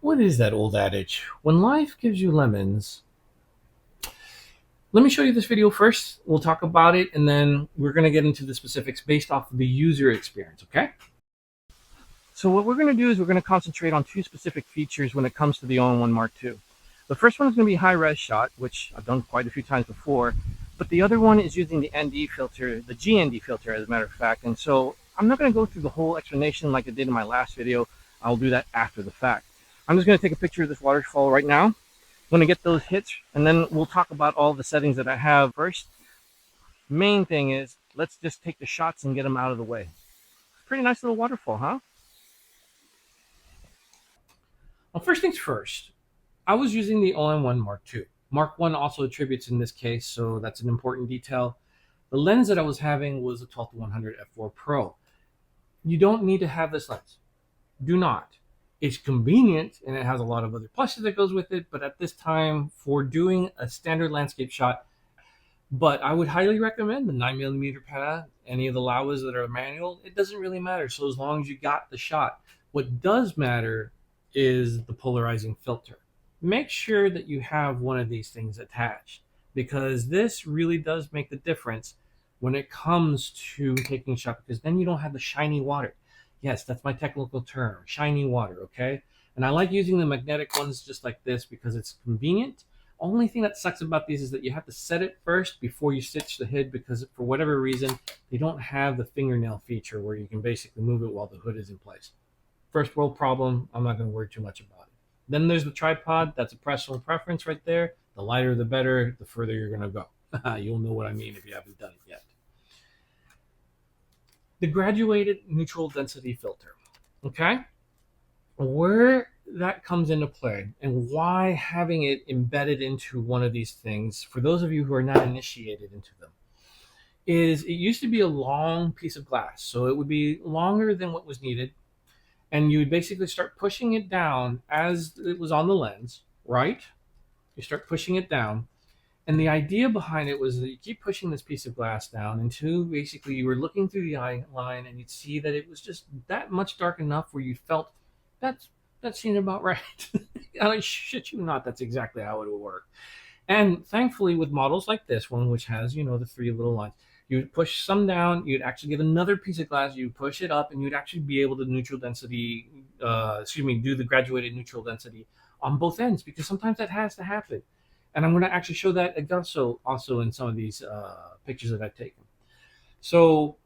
What is that old adage? When life gives you lemons. Let me show you this video first. We'll talk about it, and then we're going to get into the specifics based off of the user experience, okay? So what we're going to do is we're going to concentrate on two specific features when it comes to the OM-1 Mark II. The first one is going to be high-res shot, which I've done quite a few times before, but the other one is using the ND filter, the GND filter, as a matter of fact. And so I'm not going to go through the whole explanation like I did in my last video. I'll do that after the fact. I'm just going to take a picture of this waterfall right now. I'm going to get those hits, and then we'll talk about all the settings that I have first. Main thing is, let's just take the shots and get them out of the way. Pretty nice little waterfall, huh? Well, first things first, I was using the OM-1 Mark II. Mark I also attributes in this case, so that's an important detail. The lens that I was having was a 12-100 f4 Pro. You don't need to have this lens. Do not. It's convenient, and it has a lot of other pluses that goes with it, but at this time, for doing a standard landscape shot, but I would highly recommend the 9mm Para, any of the Laowas that are manual. It doesn't really matter, so as long as you got the shot. What does matter is the polarizing filter. Make sure that you have one of these things attached, because this really does make the difference when it comes to taking a shot, because then you don't have the shiny water. Yes, that's my technical term, shiny water, okay? And I like using the magnetic ones just like this because it's convenient. Only thing that sucks about these is that you have to set it first before you stitch the hood, because for whatever reason, they don't have the fingernail feature where you can basically move it while the hood is in place. First world problem, I'm not going to worry too much about it. Then there's the tripod. That's a personal preference right there. The lighter, the better, the further you're going to go. You'll know what I mean if you haven't done it yet. The graduated neutral density filter, okay? Where that comes into play and why having it embedded into one of these things, for those of you who are not initiated into them, is it used to be a long piece of glass. So it would be longer than what was needed. And you would basically start pushing it down as it was on the lens, right? You start pushing it down. And the idea behind it was that you keep pushing this piece of glass down until basically you were looking through the eye line and you'd see that it was just that much dark enough where you felt that seemed about right. I shit you not, that's exactly how it would work. And thankfully with models like this one, which has, the three little lines, you would push some down, you'd actually get another piece of glass, you'd push it up, and you'd actually be able to neutral density, do the graduated neutral density on both ends, because sometimes that has to happen. And I'm going to actually show that also in some of these pictures that I've taken. So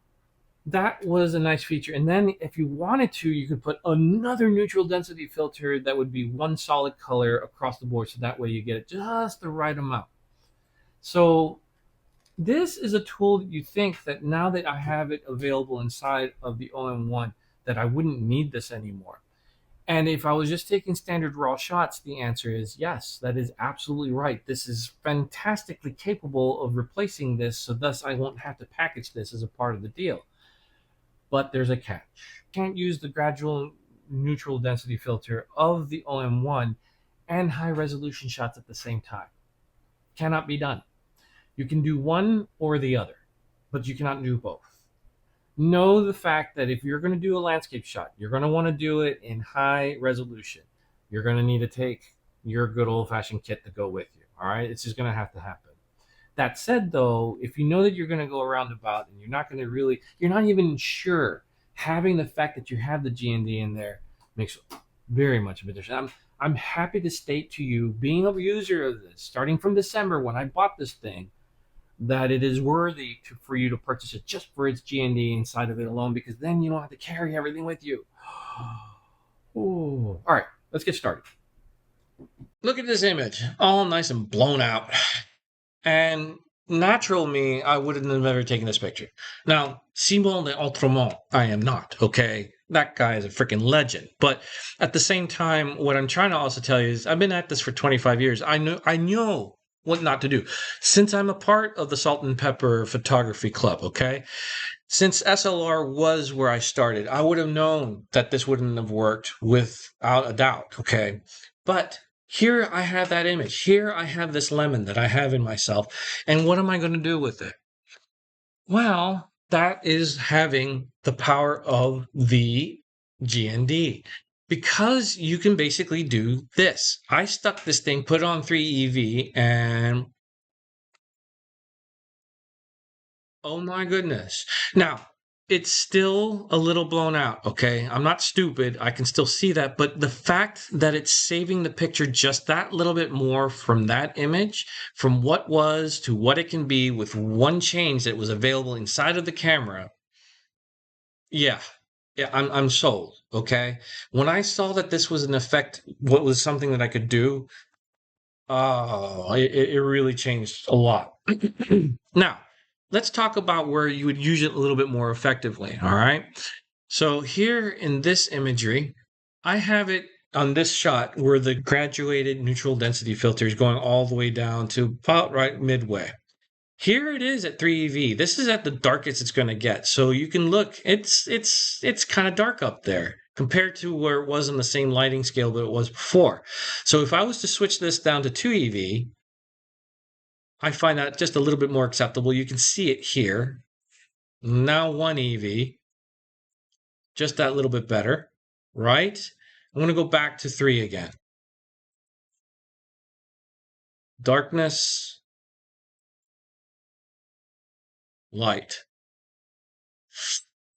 that was a nice feature. And then if you wanted to, you could put another neutral density filter that would be one solid color across the board, so that way you get it just the right amount. So this is a tool that you think that now that I have it available inside of the OM-1, that I wouldn't need this anymore. And if I was just taking standard raw shots, the answer is yes, that is absolutely right. This is fantastically capable of replacing this, so thus I won't have to package this as a part of the deal. But there's a catch. Can't use the gradual neutral density filter of the OM-1 and high resolution shots at the same time. Cannot be done. You can do one or the other, but you cannot do both. Know the fact that if you're going to do a landscape shot, you're going to want to do it in high resolution. You're going to need to take your good old-fashioned kit to go with you. All right, it's just going to have to happen. That said, though, if you know that you're going to go around about and you're not even sure, having the fact that you have the GND in there makes very much of a difference. I'm happy to state to you, being a user of this, starting from December when I bought this thing, that it is worthy for you to purchase it just for its GND inside of it alone, because then you don't have to carry everything with you. Ooh. All right, let's get started. Look at this image, all nice and blown out. And natural me, I wouldn't have ever taken this picture. Now, Simon de Autremont, I am not, okay? That guy is a freaking legend. But at the same time, what I'm trying to also tell you is I've been at this for 25 years. I know what not to do. Since I'm a part of the Salt and Pepper Photography Club, okay? Since SLR was where I started, I would have known that this wouldn't have worked without a doubt, okay? But here I have that image. Here I have this lemon that I have in myself. And what am I going to do with it? Well, that is having the power of the GND. Because you can basically do this. I stuck this thing, put it on 3EV, and oh my goodness. Now, it's still a little blown out, okay? I'm not stupid. I can still see that. But the fact that it's saving the picture just that little bit more from that image, from what was to what it can be with one change that was available inside of the camera, yeah. Yeah, I'm sold, okay? When I saw that this was an effect, what was something that I could do, oh, it really changed a lot. Now, let's talk about where you would use it a little bit more effectively, all right? So here in this imagery, I have it on this shot where the graduated neutral density filter is going all the way down to about right midway. Here it is at 3EV. This is at the darkest it's going to get. So you can look, it's kind of dark up there compared to where it was on the same lighting scale that it was before. So if I was to switch this down to 2EV, I find that just a little bit more acceptable. You can see it here. Now 1EV, just that little bit better, right? I'm going to go back to 3 again. Darkness, light.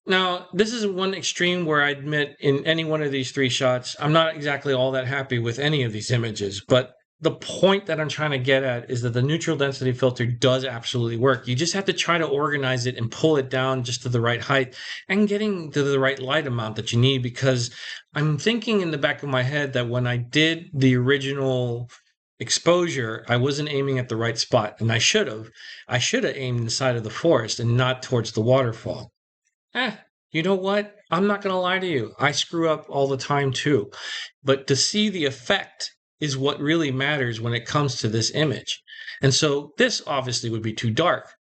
Now, this is one extreme where I admit in any one of these 3 shots, I'm not exactly all that happy with any of these images, but the point that I'm trying to get at is that the neutral density filter does absolutely work. You just have to try to organize it and pull it down just to the right height and getting to the right light amount that you need, because I'm thinking in the back of my head that when I did the original exposure, I wasn't aiming at the right spot, and I should have. I should have aimed inside of the forest and not towards the waterfall. You know what? I'm not going to lie to you. I screw up all the time too. But to see the effect is what really matters when it comes to this image. And so this obviously would be too dark.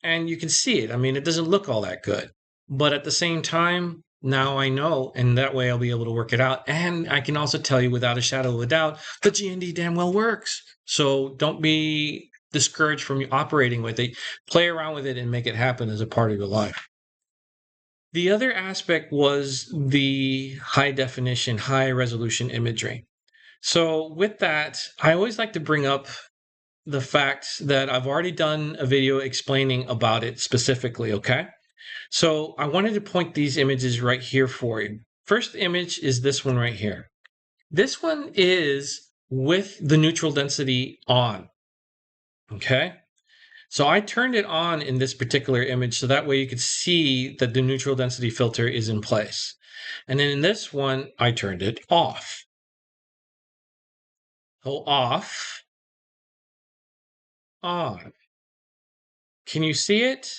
And you can see it. I mean, it doesn't look all that good. But at the same time, now I know, and that way I'll be able to work it out. And I can also tell you without a shadow of a doubt, the GND damn well works. So don't be discouraged from operating with it. Play around with it and make it happen as a part of your life. The other aspect was the high definition, high resolution imagery. So with that, I always like to bring up the fact that I've already done a video explaining about it specifically, okay? So I wanted to point these images right here for you. First image is this one right here. This one is with the neutral density on, okay? So I turned it on in this particular image so that way you could see that the neutral density filter is in place. And then in this one, I turned it off. So off, on. Can you see it?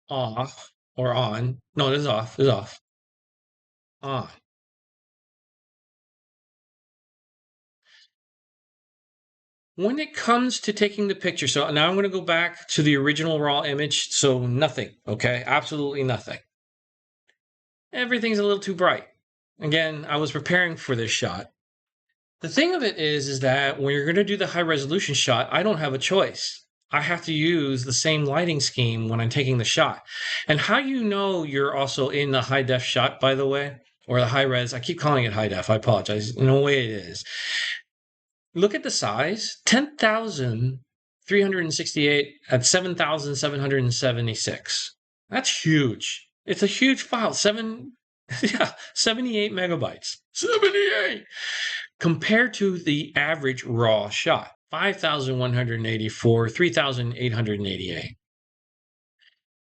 Off or on. No, this is off. This is off. On. When it comes to taking the picture, so now I'm going to go back to the original raw image. So nothing, okay? Absolutely nothing. Everything's a little too bright. Again, I was preparing for this shot. The thing of it is that when you're going to do the high resolution shot, I don't have a choice. I have to use the same lighting scheme when I'm taking the shot. And how you know you're also in the high def shot, by the way, or the high res, I keep calling it high def, I apologize. No way it is. Look at the size, 10,368 at 7,776. That's huge. It's a huge file. 78 megabytes. 78! Compared to the average raw shot, 5,184, 3,888.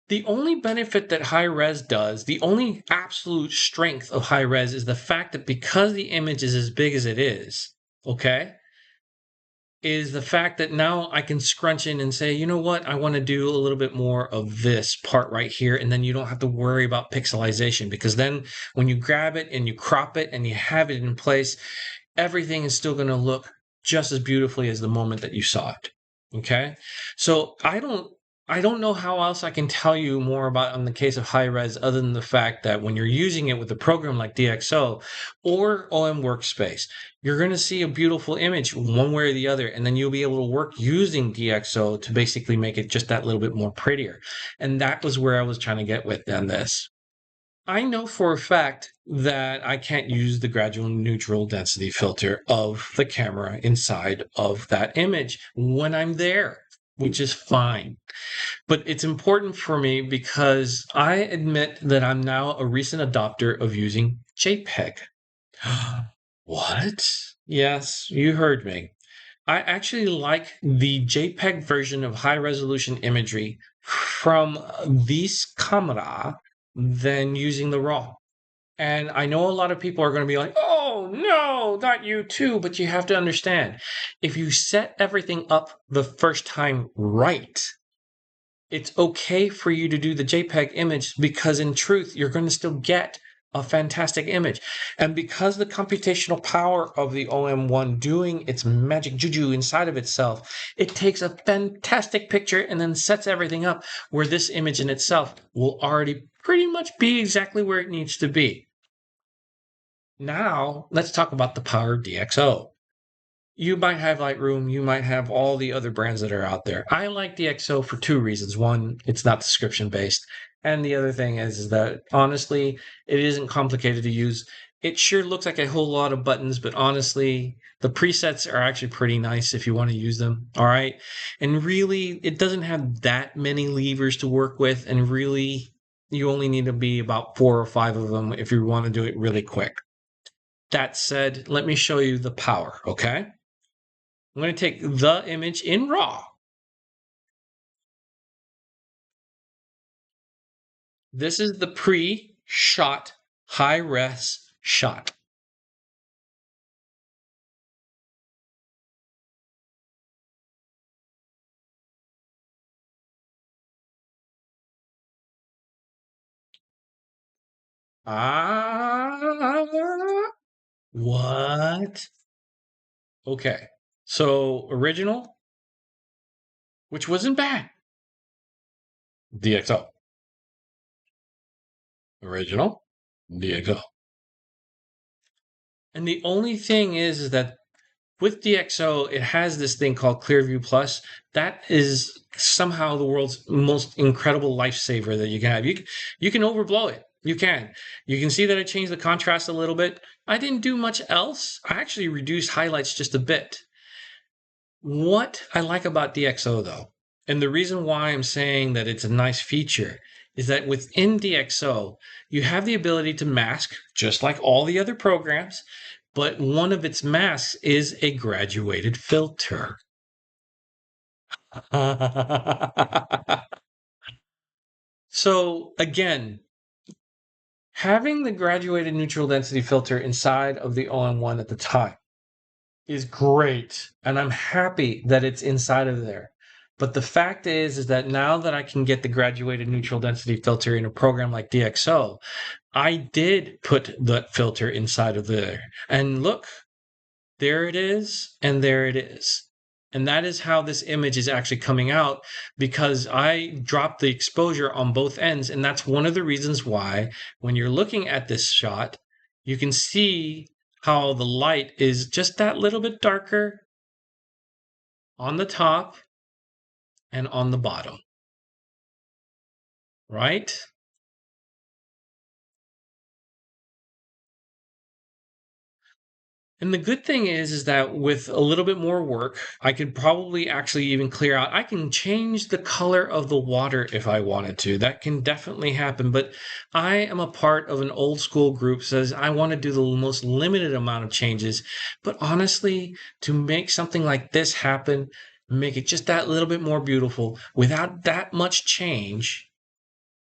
The only benefit that high res does, the only absolute strength of high res is the fact that because the image is as big as it is, okay, is the fact that now I can scrunch in and say, you know what, I want to do a little bit more of this part right here. And then you don't have to worry about pixelization, because then when you grab it and you crop it and you have it in place, everything is still going to look just as beautifully as the moment that you saw it. Okay. So I don't know how else I can tell you more about in the case of high res other than the fact that when you're using it with a program like DxO or OM Workspace, you're going to see a beautiful image one way or the other, and then you'll be able to work using DxO to basically make it just that little bit more prettier. And that was where I was trying to get with on this. I know for a fact that I can't use the gradual neutral density filter of the camera inside of that image when I'm there, which is fine. But it's important for me because I admit that I'm now a recent adopter of using JPEG. What? Yes, you heard me. I actually like the JPEG version of high resolution imagery from this camera than using the RAW. And I know a lot of people are going to be like, oh, no, not you too. But you have to understand if you set everything up the first time right, it's okay for you to do the JPEG image because in truth, you're going to still get a fantastic image. And because the computational power of the OM-1 doing its magic juju inside of itself, it takes a fantastic picture and then sets everything up where this image in itself will already pretty much be exactly where it needs to be. Now, let's talk about the power of DxO. You might have Lightroom, you might have all the other brands that are out there. I like DxO for two reasons. One, it's not subscription based. And the other thing is that honestly, it isn't complicated to use. It sure looks like a whole lot of buttons, but honestly, the presets are actually pretty nice if you want to use them. All right. And really, it doesn't have that many levers to work with. And really, you only need to be about 4 or 5 of them if you want to do it really quick. That said, let me show you the power, okay? I'm going to take the image in RAW. This is the pre-shot high-res shot. What? Okay. So original, which wasn't bad. DxO. Original, DxO. And the only thing is that with DxO, it has this thing called Clearview Plus. That is somehow the world's most incredible lifesaver that you can have. You can overblow it. You can. You can see that I changed the contrast a little bit. I didn't do much else. I actually reduced highlights just a bit. What I like about DxO though, and the reason why I'm saying that it's a nice feature, is that within DxO, you have the ability to mask just like all the other programs, but one of its masks is a graduated filter. So again, having the graduated neutral density filter inside of the OM-1 at the time is great, and I'm happy that it's inside of there. But the fact is that now that I can get the graduated neutral density filter in a program like DxO, I did put that filter inside of there. And look, there it is, and there it is. And that is how this image is actually coming out because I dropped the exposure on both ends. And that's one of the reasons why when you're looking at this shot, you can see how the light is just that little bit darker on the top and on the bottom, right? And the good thing is that with a little bit more work, I could probably actually even clear out. I can change the color of the water if I wanted to. That can definitely happen. But I am a part of an old school group that says I want to do the most limited amount of changes. But honestly, to make something like this happen, make it just that little bit more beautiful without that much change,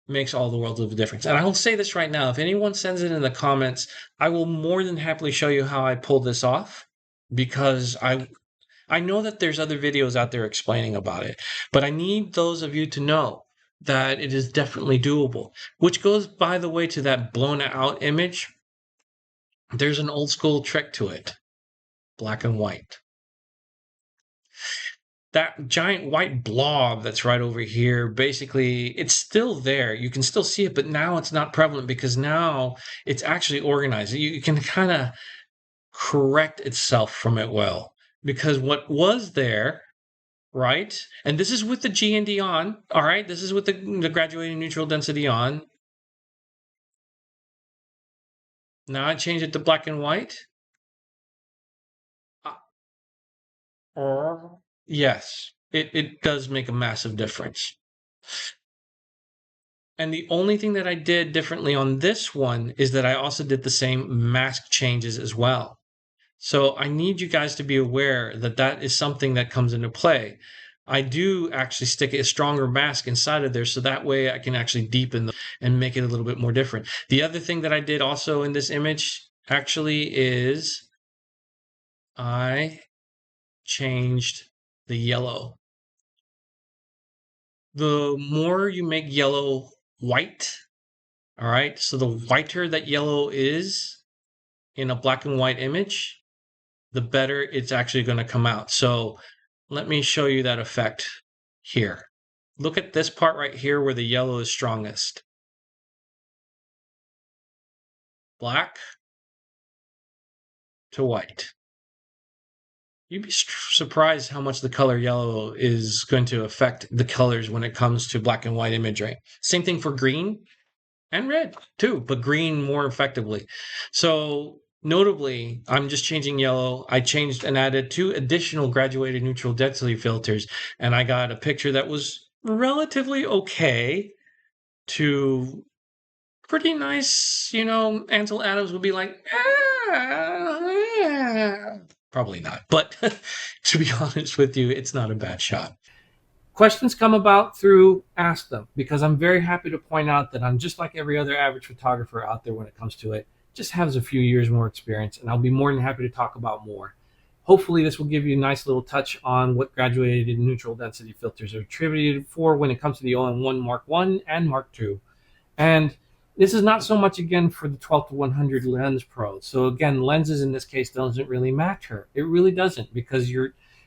makes all the world of a difference. And I will say this right now, if anyone sends it in the comments, I will more than happily show you how I pulled this off because I know that there's other videos out there explaining about it, but I need those of you to know that it is definitely doable, which goes by the way to that blown out image. There's an old school trick to it. Black and white. That giant white blob that's right over here, basically, it's still there. You can still see it, but now it's not prevalent because now it's actually organized. You can kind of correct itself from it well. Because what was there, right? And this is with the GND on, all right? This is with the graduating neutral density on. Now I change it to black and white. Yes, it does make a massive difference. And the only thing that I did differently on this one is that I also did the same mask changes as well. So I need you guys to be aware that that is something that comes into play. I do actually stick a stronger mask inside of there so that way I can actually deepen and make it a little bit more different. The other thing that I did also in this image actually is I changed the yellow. The more you make yellow white, all right, so the whiter that yellow is in a black and white image, the better it's actually going to come out. So let me show you that effect here. Look at this part right here where the yellow is strongest. Black to white. You'd be surprised how much the color yellow is going to affect the colors when it comes to black and white imagery. Same thing for green and red too, but green more effectively. So notably, I'm just changing yellow. I changed and added 2 additional graduated neutral density filters, and I got a picture that was relatively okay to pretty nice. You know, Ansel Adams would be like, probably not. But to be honest with you, it's not a bad shot. Questions come about through Ask Them, because I'm very happy to point out that I'm just like every other average photographer out there when it comes to it, just has a few years more experience, and I'll be more than happy to talk about more. Hopefully this will give you a nice little touch on what graduated neutral density filters are attributed for when it comes to the OM-1 Mark 1 and Mark 2. And this is not so much, again, for the 12 to 100 lens pro. So again, lenses in this case doesn't really matter. It really doesn't, because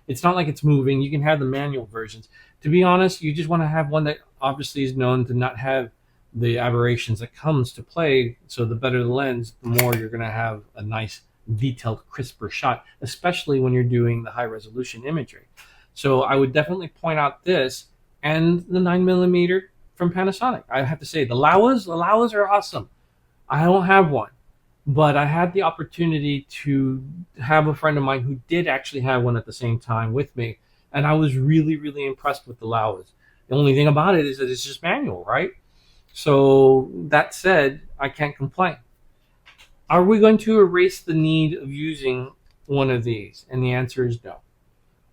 it's not like it's moving. You can have the manual versions. To be honest, you just want to have one that obviously is known to not have the aberrations that comes to play. So the better the lens, the more you're going to have a nice, detailed, crisper shot, especially when you're doing the high resolution imagery. So I would definitely point out this and the 9mm from Panasonic. I have to say, the Laowas are awesome. I don't have one, but I had the opportunity to have a friend of mine who did actually have one at the same time with me, and I was really, really impressed with the Laowas. The only thing about it is that it's just manual, right? So that said, I can't complain. Are we going to erase the need of using one of these? And the answer is no.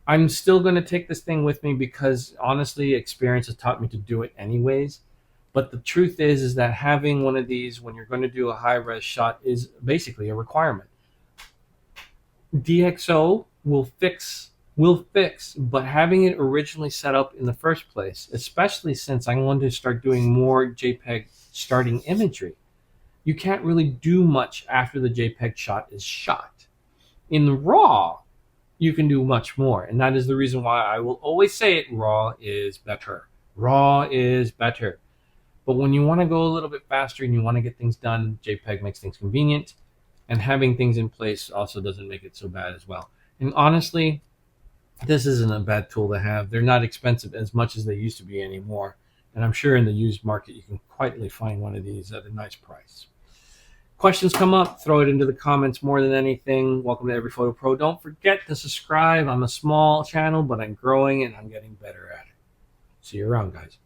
I'm still going to take this thing with me because honestly, experience has taught me to do it anyways. But the truth is that having one of these when you're going to do a high res shot is basically a requirement. DxO will fix, but having it originally set up in the first place, especially since I want to start doing more JPEG starting imagery, you can't really do much after the JPEG shot is shot. In the RAW, you can do much more, and that is the reason why I will always say it. RAW is better. RAW is better. But when you want to go a little bit faster and you want to get things done, JPEG makes things convenient, and having things in place also doesn't make it so bad as well. And honestly, this isn't a bad tool to have. They're not expensive as much as they used to be anymore, and I'm sure in the used market you can quietly find one of these at a nice price. Questions come up, throw it into the comments more than anything. Welcome to EveryPhotoPro. Don't forget to subscribe. I'm a small channel, but I'm growing and I'm getting better at it. See you around, guys.